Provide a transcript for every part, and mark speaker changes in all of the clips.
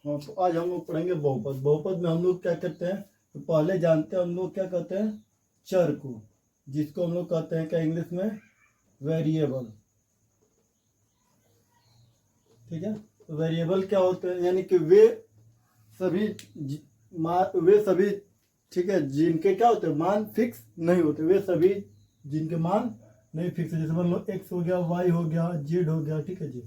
Speaker 1: हाँ, तो आज हम लोग पढ़ेंगे बहुपद। बहुपद में हम लोग क्या करते हैं, तो पहले जानते हैं हम लोग क्या कहते हैं, चर को, जिसको हम लोग कहते हैं क्या इंग्लिश में, वेरिएबल। ठीक है, तो वेरिएबल क्या होते हैं, यानी कि वे सभी वे सभी, ठीक है, जिनके क्या होते हैं, मान फिक्स नहीं होते, वे सभी जिनके मान नहीं फिक्स है। जैसे मान लो एक्स हो गया, वाई हो गया, जेड हो गया, ठीक है जी।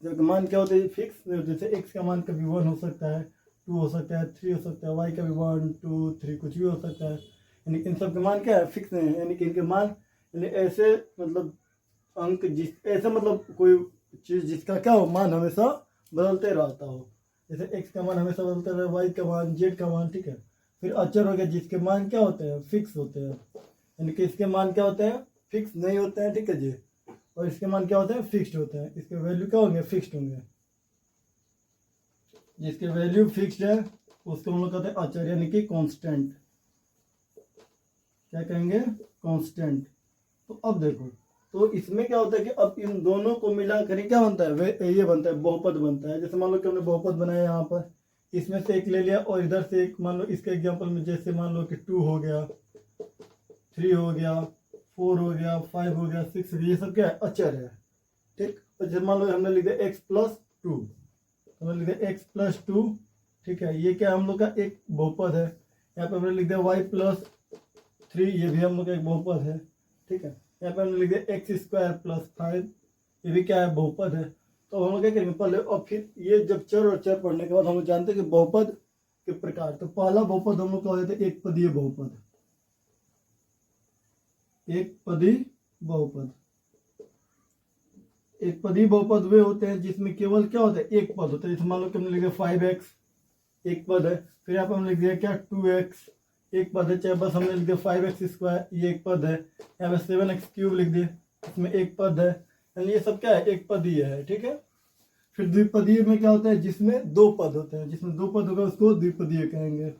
Speaker 1: जब मान क्या होते हैं, फिक्स नहीं होते। जैसे एक्स का मान कभी 1 हो सकता है, 2 हो सकता है, 3 हो सकता है, वाई का भी 1 2 3 कुछ भी हो सकता है। यानी इन सब के मान क्या है, फिक्स नहीं है। यानी कि इनके मान, यानी ऐसे मतलब अंक, जिस ऐसे मतलब कोई चीज़ जिसका क्या हो, मान हमेशा बदलते रहता हो। जैसे एक्स का मान हमेशा बदलता रहे, वाई का मान, जेड का मान, ठीक है। फिर अचर हो गया, जिसके मान क्या होते हैं, फिक्स होते हैं। यानी कि इसके मान क्या होते हैं, फिक्स नहीं होते हैं, ठीक है जी। और इसके मान क्या होते हैं, फिक्स्ड होते हैं। इसके वैल्यू क्या होंगे, फिक्स्ड होंगे। जिसके वैल्यू फिक्स्ड है उसको हम लोग कहते हैं अचर, यानी कि कांस्टेंट। क्या कहेंगे, कांस्टेंट। तो अब देखो, तो इसमें क्या होता है कि अब इन दोनों को मिला कर क्या बनता है, वे ये बनता है, बहुपद बनता है। जैसे मान लो कि हमने बहुपद बनाया यहाँ पर, इसमें से एक ले लिया और इधर से एक, मान लो इसके एग्जांपल में, जैसे मान लो कि 2 हो गया, 3 हो गया, 4 हो गया, 5 हो गया, 6 हो गया, ये सब क्या है, अचर है। ठीक, और जैसे मान लो हमने लिख दिया x+2, हमने लिख दिया x+2, ठीक है, ये क्या हम लोग का एक बहुपद है। यहाँ पे हमने लिख दिया y+3, ये भी हम लोग का एक बहुपद है। ठीक है, यहाँ पे हमने लिख दिया x² + 5, ये भी क्या है, बहुपद है। तो हम लोग क्या करेंगे पहले, और फिर ये जब चर और चर पढ़ने के बाद हम लोग जानते हैं कि बहुपद के प्रकार। तो पहला बहुपद हम लोग क्या होते हैं, एक पदीय बहुपद। एक पदी बहुपद, एक पदी बहुपद वे होते हैं जिसमें केवल क्या होता है, एक पद होता है। जैसे मान लो कि हमने लिखा 5x, एक पद है। फिर यहाँ पे हमने लिख दिया क्या, 2x, एक पद है। चाहे बस हमने लिख दिया 5x², ये एक पद है। यहाँ पे 7x³ लिख दिया, इसमें एक पद है। यानी ये सब क्या है, एक पदीय है। ठीक है, फिर द्विपदीय में क्या होता है, जिसमें दो पद होते हैं। जिसमें दो पद होगा उसको द्विपदीय कहेंगे।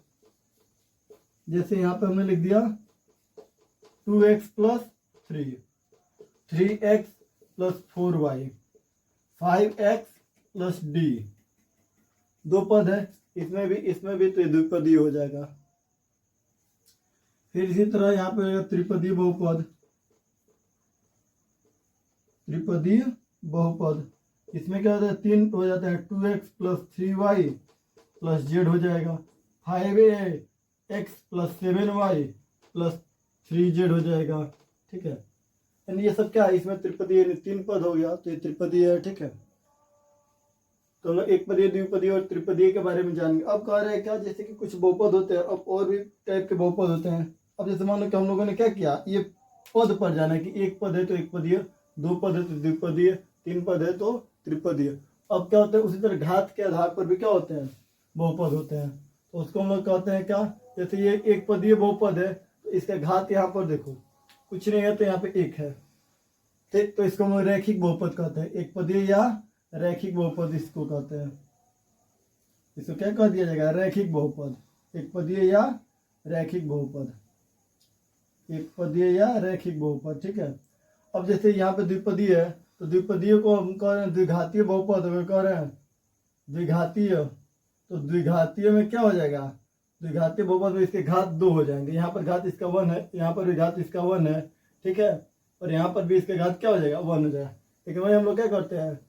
Speaker 1: जैसे यहाँ पे हमने लिख दिया 2x+3, 3x+4y, 5x+d, दो पद है। इसमें भी तो ये द्विपदीय हो जाएगा। फिर इसी तरह यहाँ पे त्रिपदीय बहुपद, त्रिपदीय बहुपद, इसमें क्या होता है, 3 हो जाता है, 2x+3y+z हो जाएगा, 5x+7y+3z हो जाएगा। ठीक है, यानी ये सब क्या है, इसमें त्रिपदीय, 3 पद हो गया तो ये त्रिपदीय है। ठीक है, तो हम लोग एक पदीय, द्विपदीय और त्रिपदीय के बारे में जानेंगे। अब कह रहे हैं क्या, जैसे कि कुछ बहुपद होते हैं, अब और भी टाइप के बहुपद होते हैं। अब जैसे मान लो कि हम लोगों ने क्या किया, ये पद पर जाना है कि एक पद है तो एक पदीय, दो पद है तो द्विपदीय, 3 पद है तो त्रिपदीय। अब क्या होता है, उसी तरह घात के आधार पर भी क्या होते हैं, बहुपद होते हैं। तो उसको हम लोग कहते हैं क्या, जैसे ये एक पदीय बहुपद है तो इसका घात यहाँ पर देखो कुछ नहीं है, तो यहाँ पे एक है। ठीक, तो इसको हम लोग रैखिक बहुपद कहते हैं। एक पदीय या रैखिक बहुपद इसको कहते हैं। इसको क्या कह दिया जाएगा, रैखिक बहुपद। एक पदीय या रैखिक बहुपद, एक पदीय या रैखिक बहुपद। ठीक है, अब जैसे यहाँ पे द्विपदीय है तो द्विपदीय को हम कह रहे हैं द्विघातीय बहुपद, अगर कह रहे हैं द्विघातीय, तो द्विघातीय में क्या हो जाएगा, द्विघातीय बहुपद में इसके घात 2 हो जाएंगे। यहाँ पर घात इसका 1 है, यहाँ पर भी घात इसका 1 है। ठीक है, और यहाँ पर भी इसके घात क्या हो जाएगा, 1 हो जाएगा। लेकिन वही हम लोग क्या करते हैं,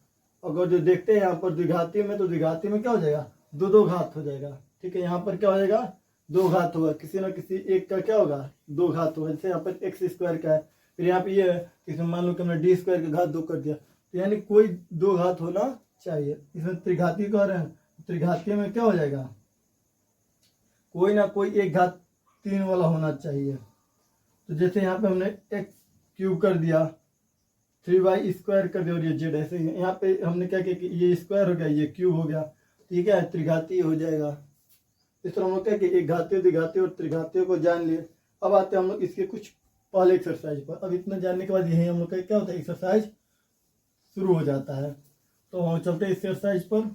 Speaker 1: अगर जो देखते हैं यहाँ पर द्विघातीय में, तो द्विघातीय में क्या हो जाएगा, 2 घात हो जाएगा। ठीक है, यहाँ पर क्या हो जाएगा, 2 घात होगा, किसी ना किसी एक का क्या होगा, 2 घात होगा। जैसे यहाँ पर x² का है, फिर यहाँ पे ये है, इसमें मान लो कि हमने d² का घात 2 कर दिया, तो यानी कोई 2 घात होना चाहिए। इसमें त्रिघातीय कह रहे हैं, त्रिघातीय में क्या हो जाएगा, कोई ना कोई एक घात 3 वाला होना चाहिए। तो जैसे यहाँ पे हमने x³ कर दिया, 3y² कर दिया, और ये z ऐसे ही। यहाँ पे हमने क्या किया कि ये स्क्वायर हो गया, ये क्यूब हो गया, ठीक है, त्रिघातीय हो जाएगा। इस तरह हम लोग क्या कि एक घातीय, द्विघातीय और त्रिघातीय को जान लिए। अब आते हैं हम लोग इसके कुछ पहले एक्सरसाइज पर। अब इतना जानने के बाद यही हम लोग का क्या होता है, एक्सरसाइज शुरू हो जाता है। तो हम चलते हैं एक्सरसाइज पर।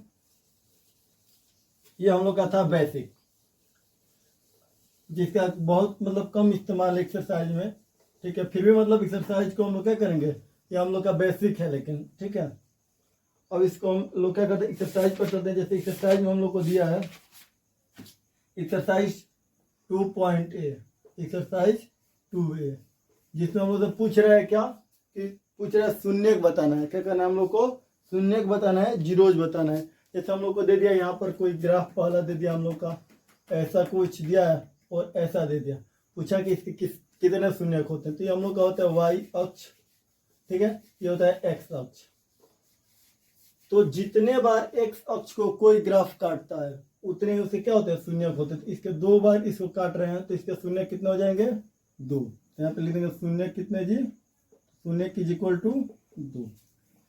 Speaker 1: ये हम लोग का था बेसिक, जिसका बहुत मतलब कम इस्तेमाल एक्सरसाइज में। ठीक है, फिर भी मतलब एक्सरसाइज को हम लोग क्या करेंगे, ये हम लोग का बेसिक है, लेकिन ठीक है। अब इसको हम लोग क्या करते हैं, एक्सरसाइज पर चलते हैं। जैसे एक्सरसाइज में हम लोग को दिया है एक्सरसाइज 2.a, एक्सरसाइज 2a, जिसमें हम लोग से पूछ रहा है क्या, कि पूछ रहा है शून्यक बताना है। क्या करना है हम लोग को, शून्यक बताना है, जीरोज बताना है। जैसे हम लोग को दे दिया यहाँ पर कोई ग्राफ पहला दे दिया हम लोग का, ऐसा कुछ दिया है और ऐसा दे दिया, पूछा कि इसके कितने शून्यक होते हैं। तो ये हम लोग का होता है वाई अक्ष, ठीक है, ये होता है एक्स अक्ष। तो जितने बार एक्स अक्ष को कोई ग्राफ काटता है उतने ही उसे क्या होते हैं, शून्यक होते हैं। तो इसके 2 बार इसको काट रहे हैं तो इसके शून्य कितने हो जाएंगे, 2। यहाँ पे लिख देंगे शून्य कितने जी, शून्य इज इक्वल टू 2।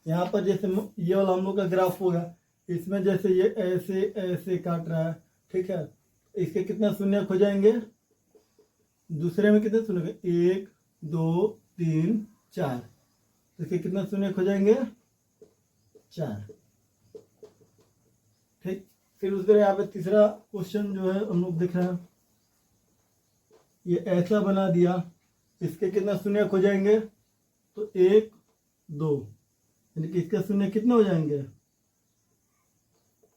Speaker 1: यहाँ पर जैसे ये वाला हम लोग का ग्राफ होगा, इसमें जैसे ये ऐसे ऐसे काट रहा है, ठीक है, इसके कितने शून्यक हो जाएंगे, दूसरे में कितने शून्यक, 1 2 3 4, इसके कितने शून्यक हो जाएंगे, 4। ठीक, फिर उसके यहाँ पे तीसरा क्वेश्चन जो है हम लोग देख रहे हैं, ये ऐसा बना दिया, इसके कितना शून्यक हो जाएंगे, तो 1 2, यानी कि इसके शून्य कितने हो जाएंगे,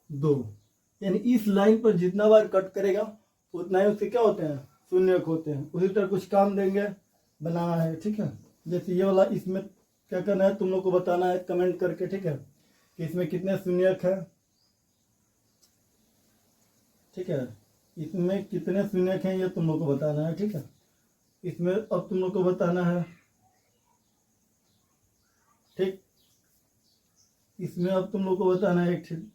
Speaker 1: 2। यानी इस लाइन पर जितना बार कट करेगा उतना ही उसके क्या होते हैं, शून्यक होते हैं। उसी तरह कुछ काम देंगे, बनाना है, ठीक है। जैसे ये वाला, इसमें क्या करना है तुम लोग को बताना है कमेंट करके, ठीक है, कि इसमें कितने शून्यक है, ठीक है, इसमें कितने शून्यक हैं ये तुम लोग को बताना है, ठीक है। इसमें अब तुम लोग को बताना है, ठीक, इसमें अब तुम लोग को बताना है, ठीक,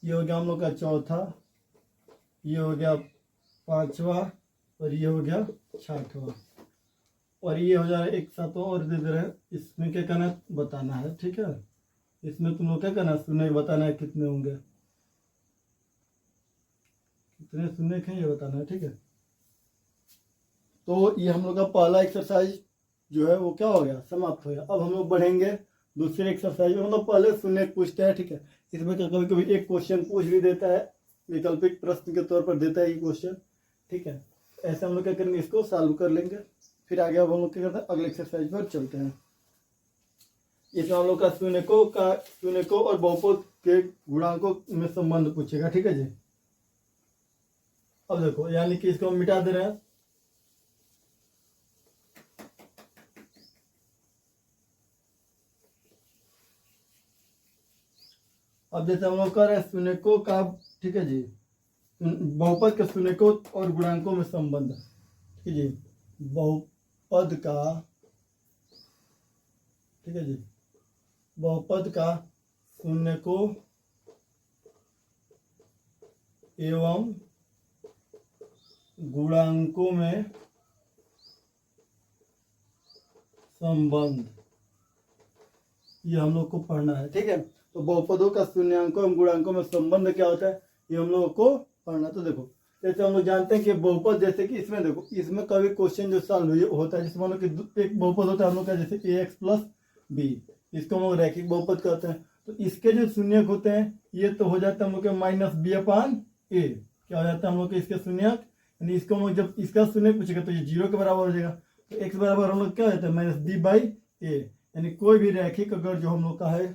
Speaker 1: ये हो गया हम लोग का चौथा, ये हो गया 5वां, और ये हो गया 6वां, और ये हो जाए एक साथ और दे दे रहे हैं। इसमें क्या करना है, बताना है, ठीक है। इसमें तुम लोग क्या करना है, शून्य बताना है कितने होंगे, कितने शून्य हैं ये बताना है, ठीक है। तो ये हम लोग का पहला एक्सरसाइज जो है वो क्या हो गया, समाप्त हो गया। अब हम लोग बढ़ेंगे दूसरे एक्सरसाइज में। हम लोग पहले शून्य पूछते हैं, ठीक है। इसमें कभी कभी एक क्वेश्चन पूछ भी देता है, वैकल्पिक प्रश्न के तौर पर देता है ये क्वेश्चन, ठीक है। ऐसे हम लोग क्या करेंगे, इसको सॉल्व कर लेंगे, फिर आगे अब हम लोग क्या करते हैं, अगले एक्सरसाइज पर चलते हैं। इसमें हम लोग का शून्यकों और बहुपद के गुणांकों में संबंध पूछेगा, ठीक है जी। अब देखो, यानी कि इसको हम मिटा दे रहे हैं। अब जैसे हम लोग कर रहे हैं शून्यकों का, ठीक है जी, बहुपद के शून्यकों और गुणांकों में संबंध, ठीक है जी, बहुपद का, ठीक है जी, बहुपद का शून्यकों एवं गुणांकों में संबंध, ये हम लोग को पढ़ना है, ठीक है। तो बहुपदों का शून्यकों एवं गुणांकों में संबंध क्या होता है, ये हम लोगों को पढ़ना। तो देखो, जैसे हम लोग जानते हैं कि बहुपद, जैसे कि इसमें देखो, इसमें कभी क्वेश्चन जो सॉल्व होता है, जैसे मान लो कि एक बहुपद होता है हम लोग का, जैसे ax + b, इसको हम लोग रैखिक बहुपद कहते हैं। तो इसके जो शून्यक होते हैं ये तो हो जाता है हम लोग के -b/a, क्या हो जाता है हम लोग के इसके शून्यक, यानी इसको हम लोग जब इसका शून्यक पूछेगा तो ये 0 के बराबर हो जाएगा। तो x बराबर हम लोग क्या हो जाता है, -b/a, यानी कोई भी रैखिक अगर जो हम लोग का है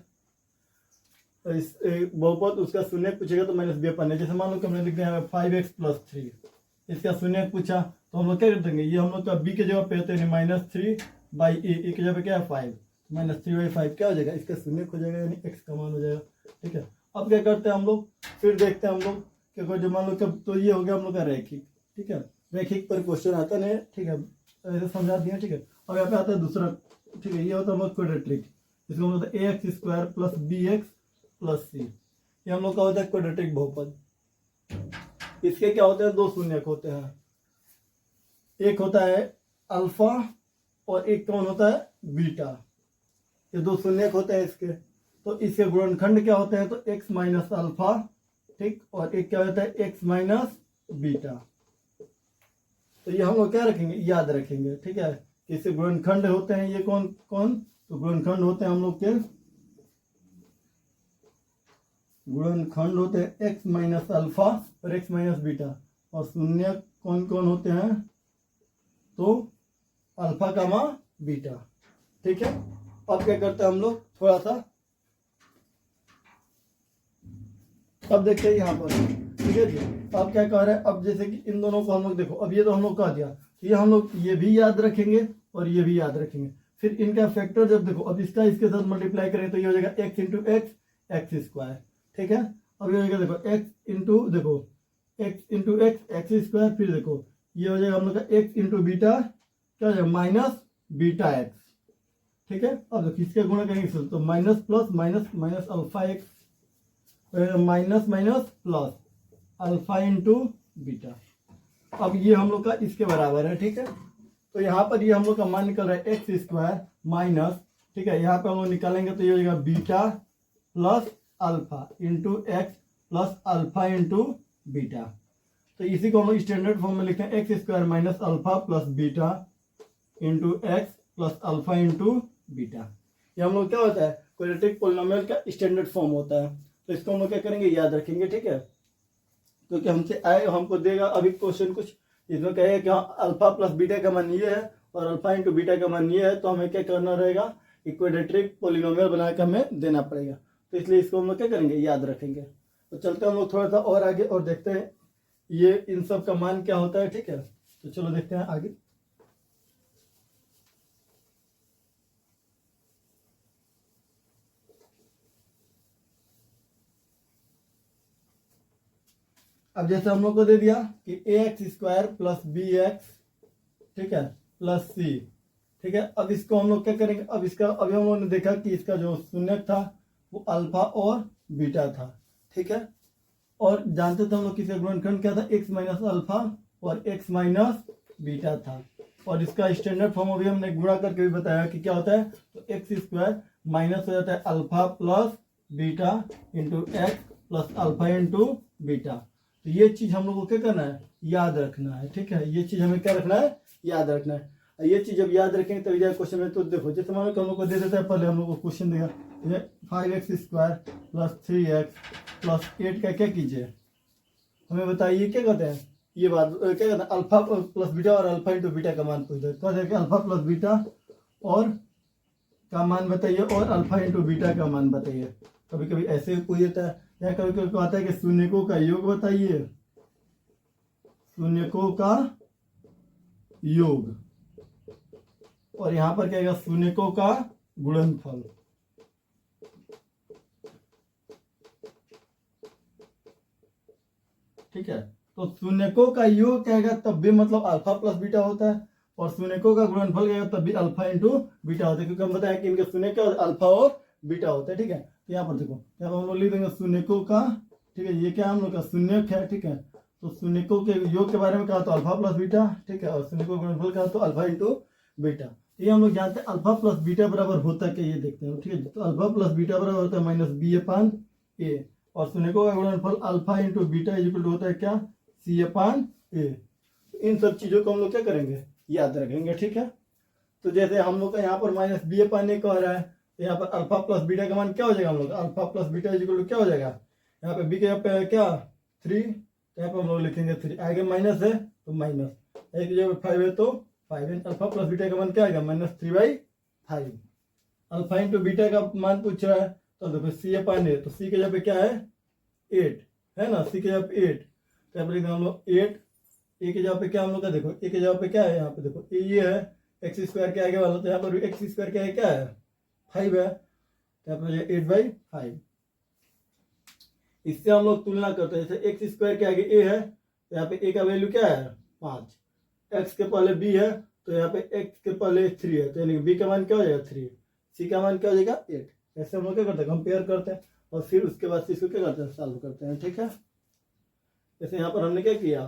Speaker 1: इस बहुपद, उसका शून्यक पूछेगा तो -b/a। जैसे मान लो कि हमने लिख दिया है 5x + 3, इसका शून्यक पूछा तो हम लोग क्या कर देंगे, ये हम लोग का b के जगह पे होते हैं -3/a, ए के जगह पे क्या है 5, -3/5 क्या हो जाएगा, इसका शून्यक हो जाएगा, यानी x का मान हो जाएगा, ठीक है। अब क्या करते हैं हम लोग, फिर देखते हैं हम लोग कि अगर जो मान लो कब, तो ये हो गया हम लोग का रैखिक, ठीक है। रैखिक पर क्वेश्चन आता नहीं, ठीक है, ऐसे समझा दिया, ठीक है। अब यहाँ पे आता है दूसरा, ठीक है, ये होता है हम लोग क्वाड्रेटिक, इसको हम लोग ax² + bx + c, ये हम लोग का होता है क्वाड्रेटिक बहुपद। इसके क्या होते हैं, 2 शून्यक होते हैं, एक होता है अल्फा और एक कौन होता है, बीटा, ये 2 शून्यक होते हैं इसके। तो इसके गुणनखंड क्या होते हैं, तो x - अल्फा, ठीक, और एक क्या होता है x - बीटा। तो ये हम लोग क्या रखेंगे, याद रखेंगे, ठीक है। इससे गुणनखंड होते हैं, ये कौन कौन, तो गुणनखंड होते हैं हम लोग के, गुणनखंड होते हैं x - अल्फा और x - बीटा, और शून्यक कौन कौन होते हैं, तो अल्फा कामा बीटा, ठीक है। अब क्या करते हैं हम लोग थोड़ा सा, अब देखते हैं यहाँ पर, ठीक है जी। अब क्या कह रहे हैं, अब जैसे कि इन दोनों को हम लोग देखो, अब ये तो हम लोग कह दिया, ये हम लोग ये भी याद रखेंगे और ये भी याद रखेंगे। फिर इनका फैक्टर जब देखो, अब इसका इसके साथ मल्टीप्लाई करें तो ये हो जाएगा x into x, x square, ठीक है। अब ये हो जाएगा देखो एक्स इंटू देखो x into x, x square, फिर देखो ये हो जाएगा हम लोग का एक्स इंटू बीटा, क्या हो जाएगा माइनस बीटा एक्स, ठीक है। अब देखो किसके गुणा करेंगे तो minus plus minus minus alpha x, minus minus plus alpha into beta. अब ये हम लोग का इसके बराबर है, ठीक है। तो यहाँ पर ये हम लोग का मान निकल रहा है एक्स स्क्वायर माइनस, ठीक है, यहाँ पे हम लोग निकालेंगे तो ये हो जाएगा beta plus alpha into x plus alpha into beta. तो इसी को हम लोग स्टैंडर्ड फॉर्म में लिखते हैं x square minus alpha plus beta into x plus alpha into beta. ये हम लोग क्या होता है, क्वाड्रेटिक पॉलिनोमियल का स्टैंडर्ड फॉर्म होता है। तो इसको हम लोग क्या करेंगे, याद रखेंगे, ठीक है। क्योंकि हमसे आए, हमको देगा अभी क्वेश्चन कुछ, इसमें कहेगा कि हाँ अल्फा प्लस बीटा का मान ये है और अल्फा इंटू बीटा का मान ये है, तो हमें क्या करना रहेगा, क्वाड्रेटिक पॉलिनोमियल बना के हमें देना पड़ेगा। तो इसलिए इसको हम लोग क्या करेंगे, याद रखेंगे। तो चलते हैं हम लोग थोड़ा सा और आगे और देखते हैं ये इन सब का मान क्या होता है, ठीक है। तो चलो देखते हैं आगे। अब जैसे हम लोग को दे दिया कि A X square plus B X, ठीक है, प्लस सी, ठीक है। अब इसको हम लोग क्या करेंगे, अब इसका अभी हम लोगों ने देखा कि इसका जो शून्यक था वो अल्फा और बीटा था, ठीक है। और जानते थे हम लोग किसका गुणनखंड क्या था, एक्स माइनस अल्फा और एक्स माइनस बीटा था। और इसका स्टैंडर्ड फॉर्म अभी हमने गुणा करके भी बताया कि क्या होता है, तो एक्स स्क्वायर माइनस हो जाता है alpha plus beta into x plus alpha into beta. तो ये चीज हम लोग को क्या करना है, याद रखना है, ठीक है। ये चीज हमें क्या रखना है, याद रखना है। ये चीज जब याद रखेंगे तभी जाए क्वेश्चन में। तो देखो जैसे मान लो हम लोग को दे देता है, पहले हम लोग को क्वेश्चन देगा 5x square plus 3x plus 8 का क्या कीजिए, हमें बताइए क्या कहते हैं, ये बात क्या कहते हैं, अल्फा प्लस बीटा और अल्फा इंटू बीटा का मान पूछ दे, कहते हैं अल्फा प्लस बीटा और का मान बताइए और अल्फा इंटू बीटा का मान बताइए। कभी कभी ऐसे पूछ देता है, या कभी कभी आता है कि शून्यकों का योग बताइए, शून्यकों का योग, और यहां पर क्या आएगा, शून्यकों का गुणनफल, ठीक है। तो शून्यकों का योग क्या आएगा, तब भी मतलब अल्फा प्लस बीटा होता है, और शून्यकों का गुणनफल क्या आएगा, तब भी अल्फा इंटू बीटा होता है, क्योंकि हम बताया कि इनके शून्य क्या अल्फा और बीटा होता है, ठीक है। तो यहाँ पर देखो, यहाँ पर हम लोग लिख देंगे शून्यकों का, ठीक है, ये क्या हम लोग का शून्यक है, ठीक है। तो शून्यकों के योग के बारे में कहा तो अल्फा प्लस बीटा, ठीक है, और शून्यकों का गुणनफल कहा तो अल्फा इंटू बीटा। ये हम लोग जानते हैं अल्फा प्लस बीटा बराबर होता है क्या, ये देखते हैं, ठीक है। तो अल्फा प्लस बीटा बराबर होता है माइनस बी अपान ए, और शून्यकों का गुणनफल alpha into beta equal to होता है क्या, सी अपान ए। इन सब चीजों को हम लोग क्या करेंगे, याद रखेंगे, ठीक है। तो जैसे हम लोग का यहाँ पर माइनस बी अपान ए कह रहा है, तो यहाँ पर अल्फा प्लस बीटा का मान क्या हो जाएगा, हम लोग alpha plus beta equal to क्या हो जाएगा, यहाँ पे बी के यहाँ पे क्या 3, यहाँ पे हम लोग लिखेंगे 3, आगे माइनस है तो माइनस, एक जगह 5 है तो 5, अल्फा प्लस बीटा का मान क्या आएगा, -3/5। अल्फा इंटू बीटा का मान पूछ रहा है, तो देखो सी अपान ए, तो सी के जगह पे क्या है 8 है ना, सी के जगह पे 8, तो यहाँ पर लिखते हैं हम लोग 8, ए के जगह पे क्या हम लोग का देखो, ए के जगह पे क्या है, यहाँ पे देखो ये है एक्स स्क्वायर के आगे वाला, तो यहाँ पर भी एक्स स्क्वायर क्या है, क्या है 5 है, तो यहाँ पर 8/5। इससे हम लोग तुलना करते हैं, जैसे एक्स स्क्वायर के आगे ए है, तो यहाँ पे ए का वैल्यू क्या है 5, एक्स के पहले बी है, तो यहाँ पे एक्स के पहले 3 है, तो यानी बी का मान क्या हो जाएगा 3, सी का मान क्या हो जाएगा 8। ऐसे हम लोग क्या करते हैं, कंपेयर करते हैं, और फिर उसके बाद इसको क्या करते हैं, सॉल्व करते हैं, ठीक है। जैसे यहाँ पर हमने क्या किया,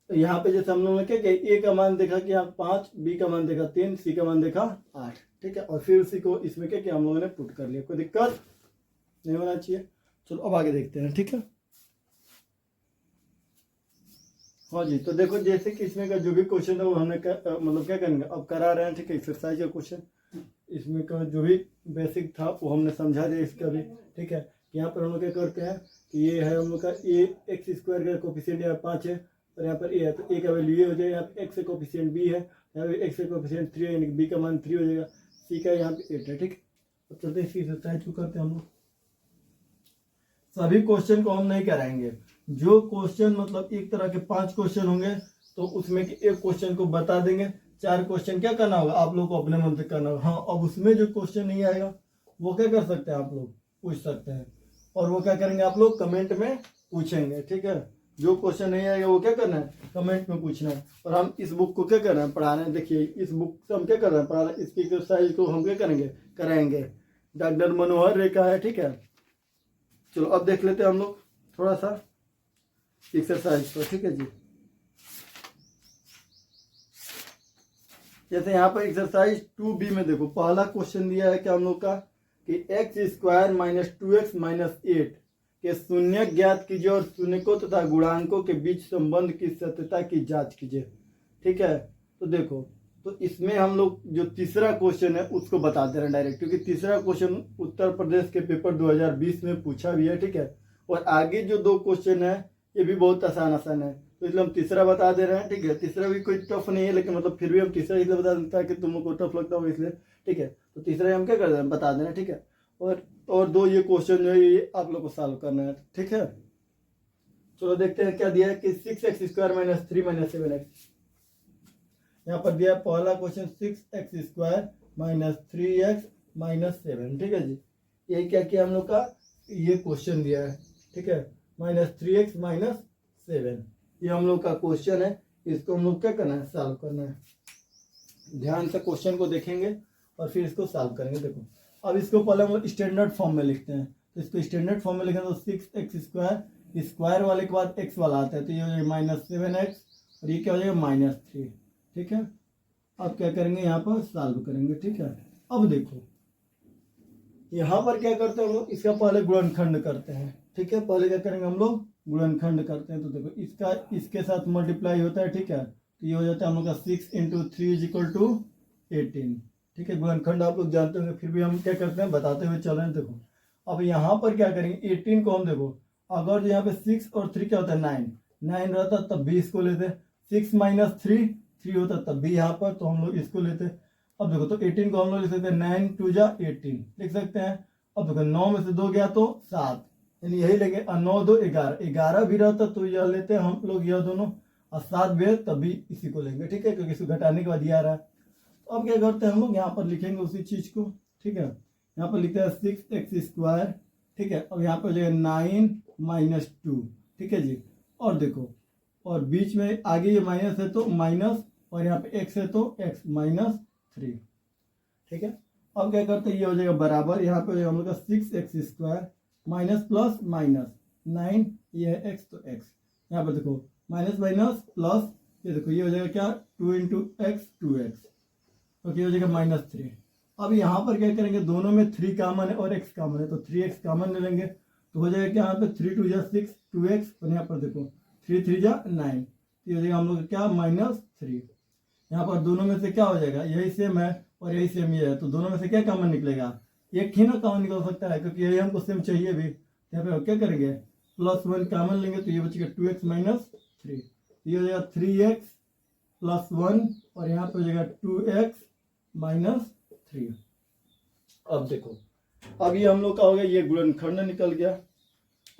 Speaker 1: तो यहाँ पे जैसे हम लोगों ने क्या किया, ए का मान देखा कि यहाँ 5, बी का मान देखा 3, सी का मान देखा 8, ठीक है, और फिर उसी को इसमें क्या किया, हम लोगों ने पुट कर लिया, कोई दिक्कत नहीं होना चाहिए। चलो अब आगे देखते हैं, ठीक है। हाँ जी, तो देखो जैसे कि इसमें का जो भी क्वेश्चन है वो हमने मतलब क्या करेंगे, अब करा रहे हैं, ठीक है, एक्सरसाइज का क्वेश्चन, इसमें का जो भी बेसिक था वो हमने समझा दिया इसका भी, ठीक है। यहाँ पर हम लोग क्या करते हैं कि ये है हम लोग का ए एक्स स्क्वायर का कोफिशिएंट यहाँ 5 है, और यहाँ पर ए है, तो ए का वैल्यू ये हो जाएगा। यहाँ पे एक्स का कोफिशिएंट बी है, यहाँ पे एक्स का कोफिशिएंट 3 है, यानी कि बी का मान 3 हो जाएगा। सी का यहाँ पे 8 है, ठीक है। अब चलते हैं इसकी एक्सरसाइज को करते हैं हम लोग। सभी क्वेश्चन को हम नहीं कराएंगे, जो क्वेश्चन मतलब एक तरह के 5 क्वेश्चन होंगे तो उसमें एक क्वेश्चन को बता देंगे। 4 क्वेश्चन क्या करना होगा, आप लोग को अपने मन से करना होगा। हाँ, अब उसमें जो क्वेश्चन नहीं आएगा वो क्या कर सकते हैं, आप लोग पूछ सकते हैं, और वो क्या करेंगे, आप लोग कमेंट में पूछेंगे, ठीक है। जो क्वेश्चन नहीं आएगा वो क्या करना है, कमेंट में पूछना है। और हम इस बुक को क्या कर रहे हैं, पढ़ा रहे हैं। देखिए इस बुक से हम क्या कर रहे हैं, पढ़ा रहे हैं। इसकी एक्सरसाइज को हम क्या करेंगे, कराएंगे। डॉक्टर मनोहर रेखा है, ठीक है। चलो अब देख लेते हैं हम लोग थोड़ा सा एक्सरसाइज को, ठीक है जी। जैसे यहाँ पर एक्सरसाइज 2B में देखो, पहला क्वेश्चन दिया है कि हम लोग का कि x² माइनस 2x माइनस 8 के शून्य ज्ञात कीजिए और शून्यकों तथा गुणांकों के बीच संबंध की सत्यता की जांच कीजिए, ठीक है। तो देखो, तो इसमें हम लोग जो तीसरा क्वेश्चन है उसको बता दे रहे हैं डायरेक्ट, क्योंकि तीसरा क्वेश्चन उत्तर प्रदेश के पेपर 2020 में पूछा भी है, ठीक है। और आगे जो 2 क्वेश्चन है ये भी बहुत आसान है, तो इसलिए हम तीसरा बता दे रहे हैं, ठीक है। तीसरा भी कोई टफ नहीं है, लेकिन मतलब फिर भी हम तीसरा इसलिए बता देते हैं कि तुम लोग को टफ लगता होगा इसलिए, ठीक है। तो तीसरा हम क्या कर रहे हैं, बता देना, ठीक है। और 2 ये क्वेश्चन जो है ये आप लोग को सॉल्व करना है, ठीक है। चलो देखते हैं क्या दिया है कि 6x² माइनस 3 माइनस 7x। यहाँ पर दिया पहला question 6x² minus 3x minus 7, ठीक है जी। ये क्या किया हम लोग का, ये क्वेश्चन दिया है, ठीक है। माइनस 3x माइनस 7 ये हम लोग का क्वेश्चन है। इसको हम लोग क्या करना है, सॉल्व करना है। ध्यान से क्वेश्चन को देखेंगे और फिर इसको सॉल्व करेंगे। देखो अब इसको पहले हम स्टैंडर्ड फॉर्म में लिखते हैं, तो इसको स्टैंडर्ड फॉर्म में लिखें तो 6x², स्क्वायर वाले के बाद x वाला आता है, तो ये हो जाएगा माइनस 7x और ये क्या हो जाएगा माइनस 3, ठीक है। अब क्या करेंगे, यहाँ पर सॉल्व करेंगे, ठीक है। अब देखो यहाँ पर क्या करते हैं हम लोग, इसका पहले गुणनखंड करते हैं, ठीक है। पहले क्या करेंगे हम लोग, गुणनखंड करते हैं। तो देखो इसका इसके साथ मल्टीप्लाई होता है, ठीक है। तो ये हो जाता है हम लोग का 6 × 3 = 18, ठीक है। गुणनखंड आप लोग जानते होंगे, फिर भी हम क्या करते हैं, बताते हुए चल रहे हैं। देखो अब यहाँ पर क्या करेंगे, 18 को हम देखो, अगर यहाँ पे 6 और 3 क्या होता है 9 रहता तब भी इसको लेते, 6 माइनस 3 होता तब भी यहाँ पर, तो हम लोग इसको लेते। अब देखो तो 18 को हम लोग लिख सकते हैं 9 × 2 = 18 लिख सकते हैं। अब देखो 9 में से 2 गया तो 7, यानी यही लेंगे। 9 2 11 भी रहता तो यह लेते हैं हम लोग, यह दोनों, और 7 भी है तब भी इसी को लेंगे, ठीक है, क्योंकि इसको घटाने के बाद ये आ रहा है। तो अब क्या करते हैं हम लोग, यहाँ पर लिखेंगे उसी चीज को, ठीक है। यहाँ पर लिखते हैं 6x², ठीक है। अब यहाँ पर हो जाएगा 9 माइनस 2, ठीक है जी। और देखो, और बीच में आगे ये माइनस है तो माइनस, और यहाँ पे x है तो x माइनस 3, ठीक है। अब क्या करते हैं, ये हो जाएगा बराबर, यहाँ पे हम लोग का 6x² माइनस प्लस माइनस 9, ये है x तो x, यहाँ पर देखो माइनस माइनस प्लस, ये देखो ये हो जाएगा क्या 2 × x 2x, ओके, हो जाएगा माइनस 3। अब यहाँ पर क्या करेंगे, दोनों में 3 कॉमन है और x कॉमन है, तो 3x कॉमन ले लेंगे, तो हो जाएगा क्या, यहाँ पे 3 × 2 = 6 2x, और यहाँ पर देखो 3 3 = 9, तो हो जाएगा हम लोग क्या माइनस 3। यहाँ पर दोनों में से क्या हो जाएगा, यही सेम है और यही सेम ये है, तो दोनों में से क्या कॉमन निकलेगा, एक ही ना कॉमन निकल सकता है, क्योंकि यही हमको सेम चाहिए भी। यहाँ पे क्या करेंगे, +1 कॉमन लेंगे, तो ये बचेगा 2x माइनस 3, ये हो जाएगा 3x + 1, और यहाँ पे हो जाएगा 2x माइनस 3। अब देखो, अब ये हम लोग का हो गया, ये गुणनखंड निकल गया।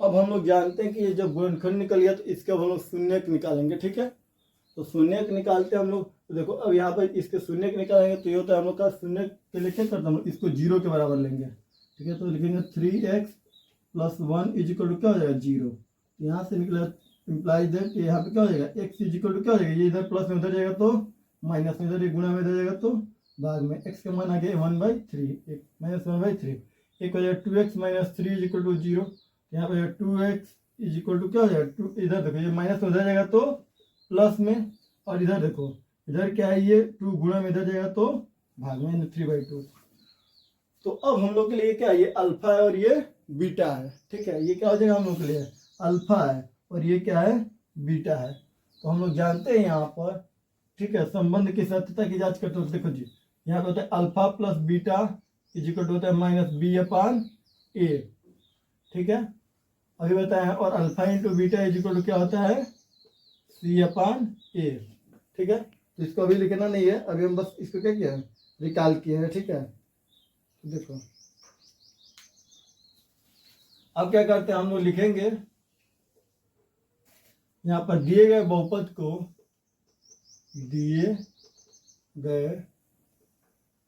Speaker 1: अब हम लोग जानते हैं कि ये जब गुणनखंड निकल गया तो इसके अब हम लोग शून्यक निकालेंगे, ठीक है। तो शून्यक निकालते हैं हम लोग, तो देखो अब यहाँ पर इसके शून्यक निकालेंगे, तो ये होता है हम लोग का शून्यक के लिए क्या करते हैं हम लोग, इसको 0 के बराबर लेंगे, ठीक है। तो लिखेंगे 3x + 1 = क्या हो जाएगा 0, यहाँ से निकला इम्प्लाइज दैट यहाँ पे क्या हो जाएगा, x = क्या हो जाएगा, ये इधर प्लस में उधर जाएगा तो माइनस में इधर, गुणा में इधर जाएगा तो भाग में, x का मान आ गया 1/3, -1/3, एक हो जाएगा 2x माइनस 3 = 0, यहाँ पे 2x = क्या हो जाएगा 2, इधर देखो ये माइनस में उधर जाएगा तो प्लस में, और इधर देखो इधर क्या है, ये 2 गुणा में इधर जाएगा तो भाग में 3/2। तो अब हम लोग के लिए क्या है, ये अल्फा है और ये बीटा है, ठीक है। ये क्या हो जाएगा हम लोग के लिए, अल्फा है और ये क्या है, बीटा है। तो हम लोग जानते हैं यहाँ पर, ठीक है, संबंध की सत्यता की जांच करते हैं। देखो जी, यहाँ पे होता है अल्फा प्लस बीटा = होता है -b/a, ठीक है, अभी बताया। और अल्फा × बीटा = क्या होता है सी अपान ए, ठीक है। तो इसको अभी लिखना नहीं है, अभी हम बस इसको क्या किया है, रिकॉल किए हैं, ठीक है। देखो अब क्या करते हैं हम लोग, लिखेंगे यहाँ पर दिए गए बहुपद को, दिए गए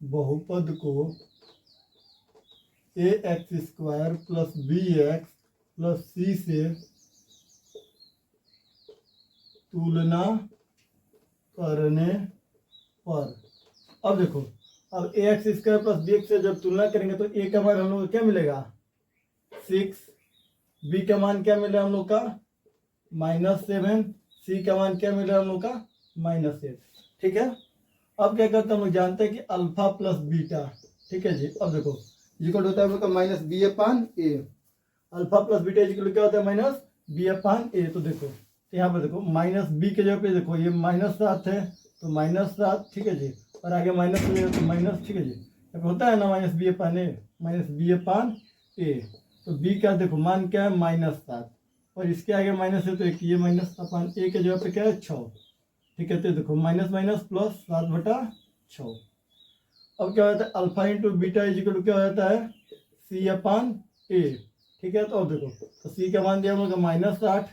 Speaker 1: बहुपद को A X square plus B X plus C से तुलना करने पर, अब देखो, अब A X square plus B X से जब तुलना करेंगे तो ए का मान हम लोग को क्या मिलेगा 6, बी का मान क्या मिला हम लोग का -7, सी का मान क्या मिला हम लोग का -8, ठीक है। अब क्या करते हैं हम लोग जानते हैं कि अल्फा प्लस बीटा, ठीक है जी। अब देखो इक्वल होता है हम लोग का माइनस बी अपान ए, अल्फा प्लस बीटा इक्वल क्या होता है माइनस बी अपान ए। तो देखो तो यहाँ पर देखो माइनस बी के जगह पे देखो ये -7 है तो -7, ठीक है जी, और आगे माइनस हो जाएगा तो माइनस, ठीक है जी। यहाँ पे होता है ना माइनस बी अपान ए, माइनस बी अपान ए। तो बी का देखो मान क्या है -7, और इसके आगे माइनस है तो एक ये माइनस अपान ए के जगह पे क्या है 6, ठीक है। तो देखो माइनस माइनस प्लस 7/6। अब क्या होता है अल्फा इंटू बीटा इक्वल क्या हो जाता है सी अपान ए, ठीक है। तो अब देखो तो सी का मान दिया हम लोग -8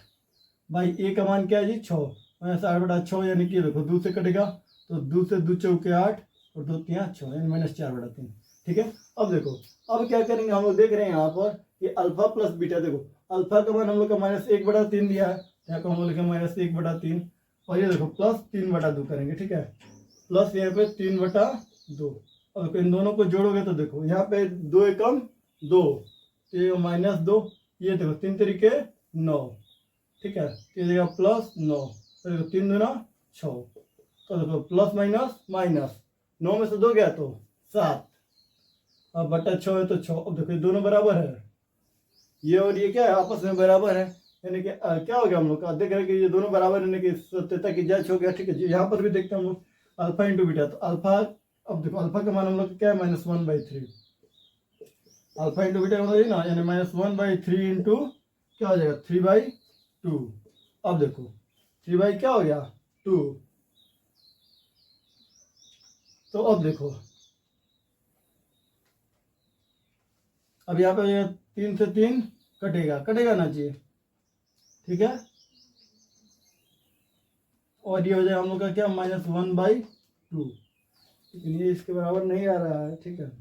Speaker 1: भाई ए का मान क्या है जी 6, -8/6 यानी कि देखो 2 से कटेगा तो 2 से 2 चौके 8 और 2 3 6 यानी -4/3, ठीक है। अब देखो अब क्या करेंगे हम लोग देख रहे हैं यहाँ पर कि अल्फा प्लस बीटा, देखो अल्फा का मान हम लोग का -1/3 दिया है, यहाँ को हम लोग लिखेंगे -1/3, और ये देखो प्लस 3/2 करेंगे, ठीक है, प्लस यहाँ पे 3/2। और देखो इन दोनों को जोड़ोगे तो देखो यहाँ पे 2 एकम 2, ये -2, ये देखो 3 तरीके 9, ठीक है, तो ये देखो प्लस 9, तो देखो 3 दूना 6, तो देखो प्लस माइनस माइनस 9 में से 2 गया तो 7, अब बटा 6 है तो 6। अब देखो ये दोनों बराबर है, ये और ये क्या है आपस में बराबर है, यानी कि क्या हो गया हम लोग का देख रहे हैं कि ये दोनों बराबर यानी कि सत्यता की जांच हो गया, ठीक है जी। यहाँ पर भी देखते हैं हम लोग अल्फा इंटू बीटा, तो अल्फा, अब देखो अल्फा का मान हम लोग क्या है -1/3, अल्फा इंटू बीटा मतलब ना यानी -1/3 इंटू क्या हो जाएगा 3/2। अब देखो 3 क्या हो गया 2, तो अब देखो अब यहाँ पे 3 से 3 कटेगा ना जी, ठीक है, और ये हो जाएगा हम लोग का क्या -1/2, लेकिन ये इसके बराबर नहीं आ रहा है, ठीक है।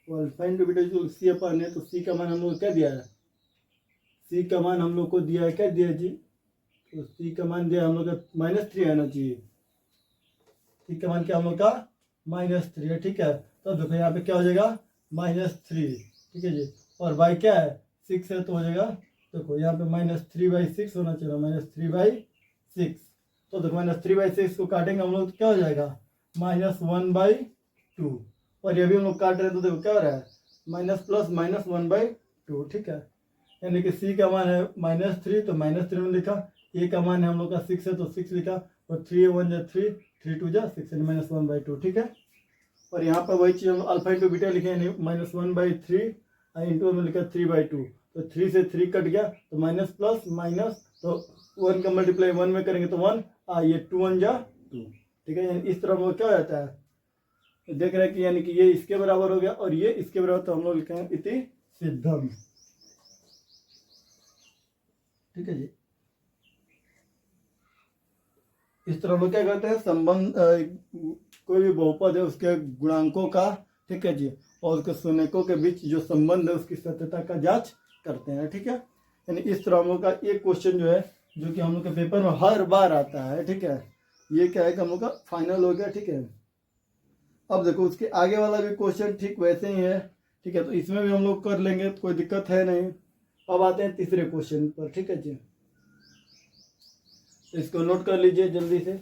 Speaker 1: अल्फा इंटू बीटा जो सी अपान है, तो सी का मान हम लोग क्या दिया है, सी का मान हम लोग को दिया है क्या दिया जी, तो सी का मान दिया हम लोग का -3 आना चाहिए, सी का मान क्या हम लोग का -3 है, ठीक है। तो देखो यहाँ पे क्या हो जाएगा -3, ठीक है जी, और बाई क्या है 6 है तो हो जाएगा, देखो यहाँ पे -3/6 होना चाहिए, -3/6। तो देखो -3/6 को काटेंगे हम लोग तो क्या हो जाएगा -1/2, और ये भी हम लोग काट रहे हैं तो देखो क्या हो रहा है माइनस प्लस -1/2, ठीक है। यानी कि सी का मान है -3 तो -3 में लिखा, ए का मान है हम लोग का 6 है तो 6 लिखा, और 3 1 जा 3, 3 2 जा 6 यानी -1/2, ठीक है। और यहाँ पर वही चीज़ हम अल्फा इंटू बीटा लिखे यानी -1/3 इंटू में लिखा 3/2, तो 3 से 3 कट गया तो माइनस प्लस माइनस, तो 1 का मल्टीप्लाई 1 में करेंगे तो 1, ये 2 1 जा 2, ठीक है। यानी इस तरह वो क्या हो जाता है देख रहे हैं कि यानी कि ये इसके बराबर हो गया और ये इसके बराबर, तो हम लोग लिखेंगे इति सिद्धम, ठीक है जी। इस तरह हम लोग क्या करते हैं संबंध, कोई भी बहुपद है उसके गुणांकों का, ठीक है जी, और उसके शून्यकों के बीच जो संबंध है उसकी सत्यता का जांच करते हैं, ठीक है। यानी इस तरह हम लोग का एक क्वेश्चन जो है जो कि हम लोग के पेपर में हर बार आता है, ठीक है, ये क्या है कि हम लोग का फाइनल हो गया, ठीक है। अब देखो उसके आगे वाला भी क्वेश्चन ठीक वैसे ही है, ठीक है, तो इसमें भी हम लोग कर लेंगे, कोई दिक्कत है नहीं। अब आते हैं तीसरे क्वेश्चन पर, ठीक है जी, तो इसको नोट कर लीजिए जल्दी से,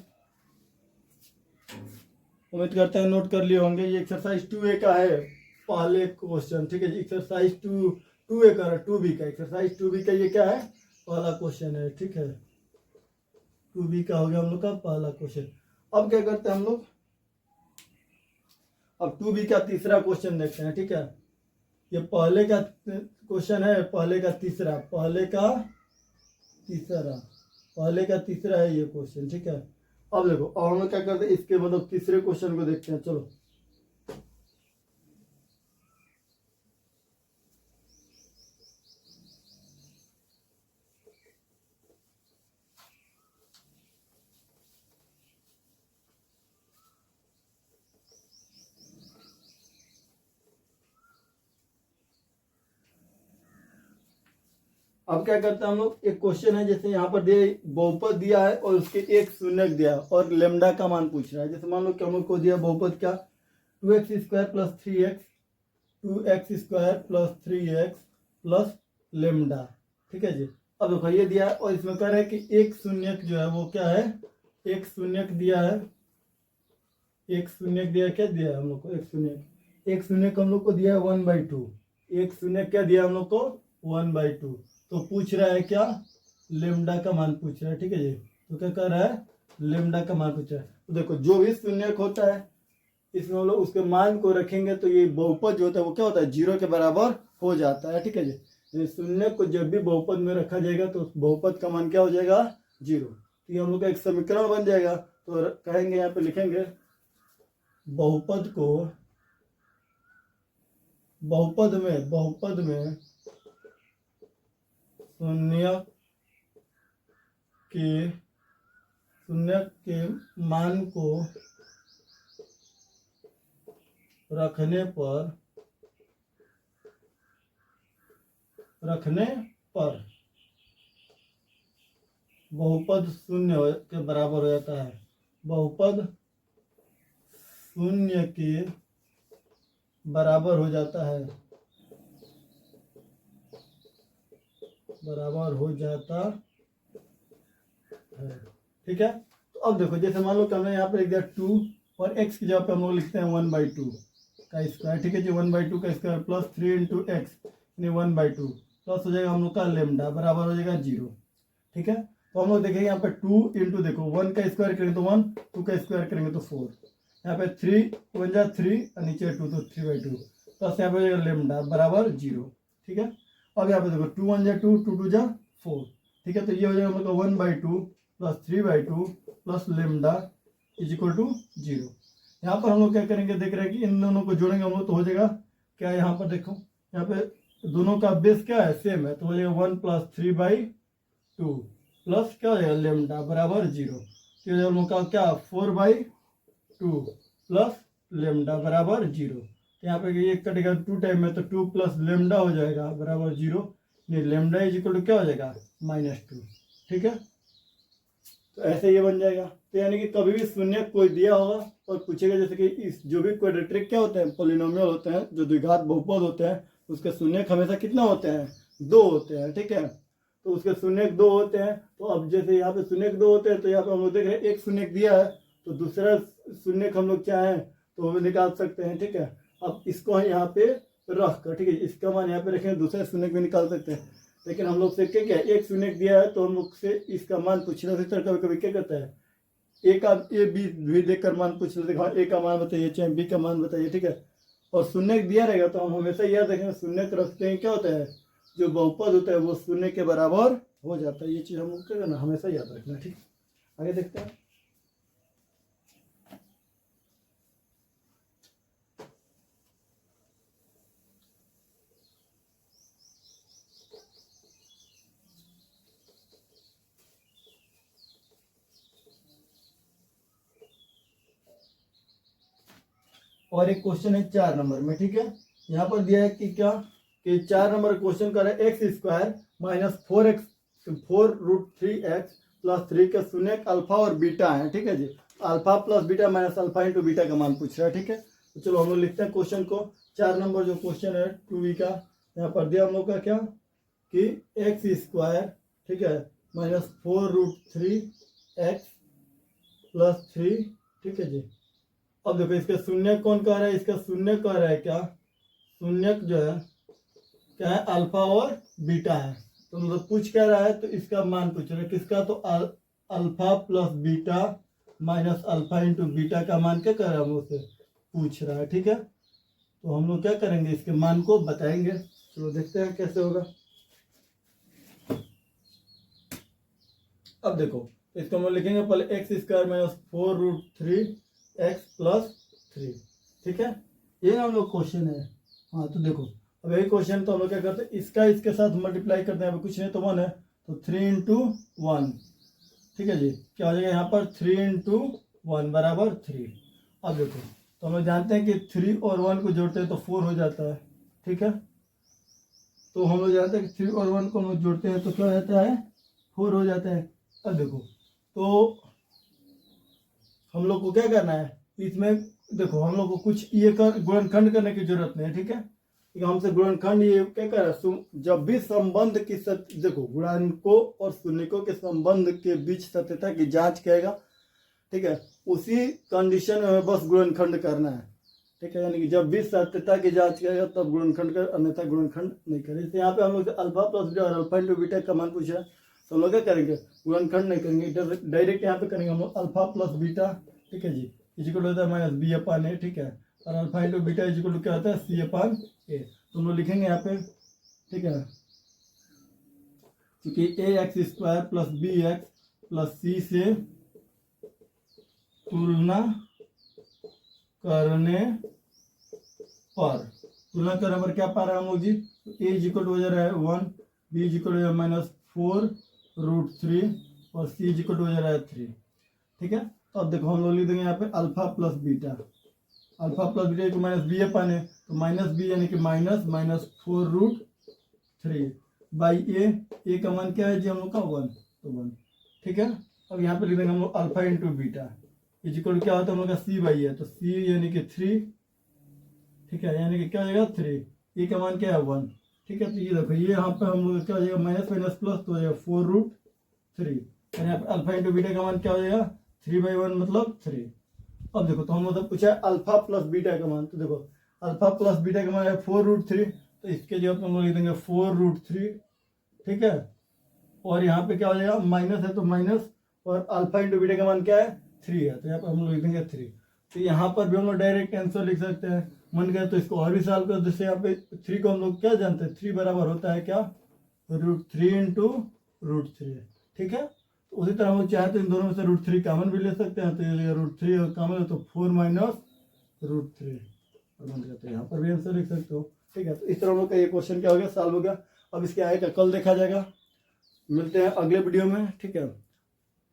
Speaker 1: उम्मीद करते हैं नोट कर लिए होंगे। ये एक्सरसाइज 2A का है पहले क्वेश्चन, ठीक है जी, एक्सरसाइज 2A का 2B का, एक्सरसाइज 2B का ये क्या है पहला क्वेश्चन है, ठीक है। 2b का हो गया हम लोग का पहला क्वेश्चन। अब क्या करते हैं हम लोग, अब 2b का तीसरा क्वेश्चन देखते हैं, ठीक है। ये पहले का क्वेश्चन है, पहले का तीसरा है ये क्वेश्चन, ठीक है। अब देखो, अब हम लोग क्या करते हैं, इसके मतलब तीसरे क्वेश्चन को देखते हैं, चलो। अब क्या करते हैं हम लोग, एक क्वेश्चन है जैसे यहाँ पर दिया बहुपद दिया है और उसके एक शून्य दिया है और लेमडा का मान पूछ रहा है। जैसे मान लो कि हम लोग को दिया बहुपद क्या, 2x² plus 3x, 2x² plus 3x plus lambda, ठीक है जी। अब देखो ये दिया है और इसमें कह रहा है कि एक शून्य जो है वो क्या है, एक शून्य दिया है, एक शून्य दिया, क्या दिया है हम लोग को, एक शून्य को हम लोग को दिया है 1/2, एक शून्य क्या दिया हम लोग को 1/2। तो पूछ रहा है क्या, लेमडा का मान पूछ रहा है, ठीक है जी। तो क्या कर रहा है, लेमडा का मान पूछ रहा है। तो देखो जो भी शून्य होता है इसमें हम लोग उसके मान को रखेंगे तो ये बहुपद जो होता है वो क्या होता है, 0 के बराबर हो जाता है, ठीक है जी। शून्य को जब भी बहुपद में रखा जाएगा तो उस बहुपद का मान क्या हो जाएगा, 0। तो ये हम लोग का एक समीकरण बन जाएगा। तो कहेंगे यहाँ पे लिखेंगे, बहुपद में शून्य के मान को रखने पर बहुपद शून्य के बराबर हो जाता है, बहुपद शून्य के बराबर हो जाता है, ठीक है। तो अब देखो जैसे मान लो कि हमने यहाँ पे लिख दिया 2 और x की जगह पे हम लोग लिखते हैं 1/2 का स्क्वायर, ठीक है जी। 1/2 का स्क्वायर प्लस 3 इंटू एक्स यानी 1/2 प्लस हो जाएगा हम लोग का लेमडा बराबर हो जाएगा 0, ठीक है। तो हम लोग देखेंगे यहाँ पे 2 इंटू देखो 1 का स्क्वायर करेंगे तो 1, 2 का स्क्वायर करेंगे तो 4, यहाँ पे 3 1 जा 3 और नीचे 2 तो 3/2 प्लस यहाँ पे हो जाएगा लेमडा बराबर 0, ठीक है। अब यहाँ पे देखो 2 1 जा 2, 2 2 जा 4, ठीक है। तो ये हो जाएगा हम लोग 1/2 plus 3/2 plus lambda is equal to 0। यहाँ पर हम लोग क्या करेंगे, देख रहे हैं कि इन दोनों को जोड़ेंगे हम लोग तो हो जाएगा क्या, यहाँ पर देखो यहाँ पे दोनों का बेस क्या है, सेम है, तो हो जाएगा 1 प्लस 3/2 प्लस क्या हो जाएगा लेमडा बराबर 0। तो हम लोग का क्या 4/2 प्लस लेमडा बराबर 0। तो यहाँ पे ये कटेगा 2 टाइम में तो 2 प्लस लेमडा हो जाएगा बराबर 0, नहीं लेमडा इज इक्वल टू क्या हो जाएगा -2, ठीक है। तो ऐसे ये बन जाएगा। तो यानी कि कभी भी शून्य कोई दिया होगा और पूछेगा जैसे कि इस जो भी क्वाड्रेटिक क्या होते हैं, पॉलिनोमियल होते हैं, जो द्विघात बहुपद होते हैं, उसके शून्य हमेशा कितना होते हैं, 2 होते हैं, ठीक है। तो उसके शून्य 2 होते हैं। तो अब जैसे यहाँ पे शून्य 2 होते हैं तो यहाँ पे हम लोग देख रहे हैं एक शून्य दिया है तो दूसरा शून्य हम लोग चाहें तो वो निकाल सकते हैं, ठीक है। अब इसको यहाँ पे रख कर, ठीक है, इसका मान यहाँ पे रखें, दूसरे शून्य भी निकाल सकते हैं। लेकिन हम लोग से क्या क्या एक शून्य दिया है तो हम लोग से इसका मान पूछ रहे थे, कभी कभी क्या कहता है ए का ए बी भी देखकर मान पूछ लेते, हाँ ए का मान बताइए चाहे बी का मान बताइए, ठीक है। और शून्य दिया रहेगा तो हम हमेशा याद रखेंगे शून्य रखते हैं क्या होता है, जो बहुपद होता है वो शून्य के बराबर हो जाता है। ये चीज़ हम लोग क्या करना हमेशा याद रखना, ठीक। आगे देखते हैं। और एक क्वेश्चन है 4 नंबर में, ठीक है। यहाँ पर दिया है कि क्या कि 4 नंबर क्वेश्चन कर रहा है x² माइनस 4√3x प्लस 3 के शून्य अल्फा और बीटा है, ठीक है जी। Alpha plus beta minus alpha into beta का मान पूछ रहा है, ठीक है। तो चलो हम लोग लिखते हैं क्वेश्चन को। 4 नंबर जो क्वेश्चन है 2b का, यहाँ पर दिया हम लोग का क्या कि x², ठीक है, माइनस 4√3x प्लस 3, ठीक है जी। अब देखो इसका शून्य कौन कह रहा है, इसका शून्य कह रहा है क्या, शून्य जो है क्या है अल्फा और बीटा है। तो मतलब पूछ क्या रहा है तो इसका मान पूछ रहा है किसका, तो alpha plus beta minus alpha into beta का मान क्या कर रहा है, हम उससे पूछ रहा है। ठीक है, तो हम लोग क्या करेंगे, इसके मान को बताएंगे। चलो देखते हैं कैसे होगा। अब देखो, इसको हम लिखेंगे पहले x square minus 4√3 x plus 3। ठीक है, ये हम लोग क्वेश्चन है। हाँ तो देखो, अब यही क्वेश्चन तो हम लोग क्या करते हैं, इसका इसके साथ मल्टीप्लाई करते हैं। अब कुछ नहीं तो 1 है, तो 3 इंटू 1। ठीक है जी, क्या हो जाएगा यहाँ पर 3 इंटू 1 बराबर 3। अब देखो, तो हम लोग जानते हैं कि 3 और 1 को जोड़ते हैं तो 4 हो जाता है। ठीक है, तो हम लोग जानते हैं कि 3 और 1 को हम लोग जोड़ते हैं तो क्या हो जाता है, 4 हो जाता है। अब देखो, तो हम लोग को क्या करना है इसमें, देखो हम लोग को कुछ ये गुणनखंड करने की जरूरत नहीं है। ठीक है, हमसे गुणनखंड ये क्या कर रहा है, जब भी संबंध की देखो गुणांकों और शून्यकों के संबंध के बीच सत्यता की जांच करेगा। ठीक है, उसी कंडीशन में बस गुणनखंड करना है। ठीक है, यानी कि जब भी सत्यता की जांच करेगा तब गुणनखंड कर, अन्यथा गुणनखंड नहीं करे। जैसे यहाँ पे हम लोग अल्फा प्लस बीटा और अल्फा इंटू बीटा का मान पूछा है, तो हम लोग क्या करेंगे, गुणनखंड नहीं करेंगे, डायरेक्ट यहाँ पे करेंगे हम लोग अल्फा प्लस बीटा। ठीक है जी, इजिकल होता है माइनस बी अपान ए। ठीक है, और अल्फा इंटू बीटा इजिकल क्या होता है, सी अपान ए। तो हम लोग लिखेंगे यहाँ पे। ठीक है, क्योंकि A X square plus B X plus C से तुलना करने पर क्या पा रहे हैं हम लोग जी, ए इजिकल हो जा रहा है 1, बी इजिकल हो जा रहा है माइनस 4√3 और सी इजिकल हो जा रहा है 3। ठीक है, तो अब देखो हम लोग लिख देंगे यहाँ पे alpha plus beta. Alpha plus beta को माइनस बी अपान है, तो माइनस बी यानी कि माइनस माइनस 4√3 बाई ए का मान क्या है जी हम लोग का 1, तो 1। ठीक है, अब यहाँ पे लिख देंगे हम लोग अल्फा इंटू बीटा इजिकल क्या होता है हम लोग का सी बाई है, तो सी यानी कि 3। ठीक है, यानी कि क्या हो जाएगा 3, ए का मान क्या है 1। ठीक है, तो ये देखो ये यहाँ पे हम लोग क्या हो जाएगा माइनस माइनस प्लस, तो हो जाएगा 4√3। और यहाँ पे अल्फा इंटू बीटा का मान क्या हो जाएगा 3/1 मतलब 3। अब देखो, तो हम मतलब पूछा है अल्फा प्लस बीटा का मान, तो देखो अल्फा प्लस बीटा का मान है 4√3, तो इसके जगह पे हम लोग लिख देंगे 4√3। ठीक है, और यहाँ पे क्या हो जाएगा माइनस है तो माइनस, और अल्फा इंटू बीटा का मान क्या है 3 है, तो यहाँ पे हम लोग लिख देंगे 3। तो यहाँ पर भी हम लोग डायरेक्ट आंसर लिख सकते हैं, मन गया तो इसको और भी सॉल्व कर। जैसे यहाँ पे 3 को हम लोग क्या जानते हैं, 3 बराबर होता है क्या, √3 इंटू √3। ठीक है, तो उसी तरह हम लोग चाहे तो इन दोनों में से √3 कॉमन भी ले सकते हैं, तो ये √3 और कॉमन है तो 4 माइनस √3 तो यहाँ पर भी आंसर लिख सकते हो। ठीक है, तो इस तरह हम लोग का ये क्वेश्चन क्या हो गया, सॉल्व हो गया। अब इसके आगे का कल देखा जाएगा। मिलते हैं अगले वीडियो में। ठीक है,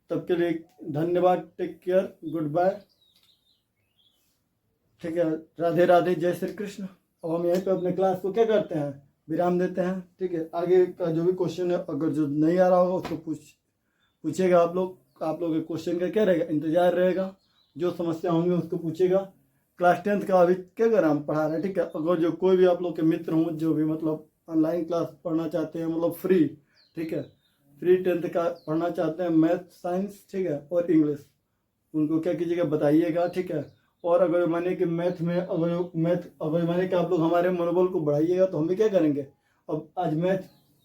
Speaker 1: तब के लिए धन्यवाद, टेक केयर, गुड बाय। ठीक है, राधे राधे, जय श्री कृष्ण। अब हम यहीं पे अपने क्लास को क्या करते हैं, विराम देते हैं। ठीक है, आगे का जो भी क्वेश्चन है अगर जो नहीं आ रहा होगा उसको पूछेगा आप लोग के क्वेश्चन का क्या रहेगा, इंतजार रहेगा। जो समस्या होंगी उसको पूछेगा। क्लास 10th का अभी क्या कर हम पढ़ा रहे हैं। ठीक है, अगर जो कोई भी आप लोग के मित्र हों जो भी मतलब ऑनलाइन क्लास पढ़ना चाहते हैं, मतलब फ्री, ठीक है, फ्री 10th का पढ़ना चाहते हैं, मैथ साइंस, ठीक है, और इंग्लिश, उनको क्या कीजिएगा बताइएगा। ठीक है, और अगर माने कि मैथ में अगर माने कि आप लोग हमारे मनोबल को बढ़ाइएगा तो हम भी क्या करेंगे। अब आज मैथ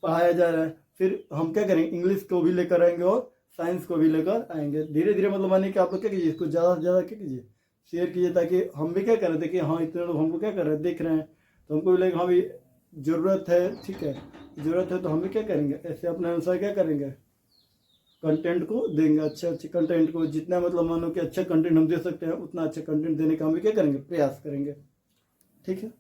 Speaker 1: पढ़ाया जा रहा है, फिर हम क्या करेंगे, इंग्लिश को भी लेकर आएंगे और साइंस को भी लेकर आएंगे। धीरे धीरे मतलब मानिए कि आप लोग क्या कीजिए, इसको ज़्यादा से ज़्यादा क्या कीजिए, शेयर कीजिए, ताकि हम भी क्या करें, देखिए हाँ इतने लोग हमको क्या कर रहे हैं, देख रहे हैं, तो हमको भी लगे हाँ भी ज़रूरत है। ठीक है, ज़रूरत है तो हम भी क्या करेंगे, ऐसे अपने अनुसार क्या करेंगे, कंटेंट को देंगे। अच्छे कंटेंट को जितना मतलब मानो कि अच्छा कंटेंट हम दे सकते हैं उतना अच्छा कंटेंट देने का हम भी क्या करेंगे, प्रयास करेंगे। ठीक है।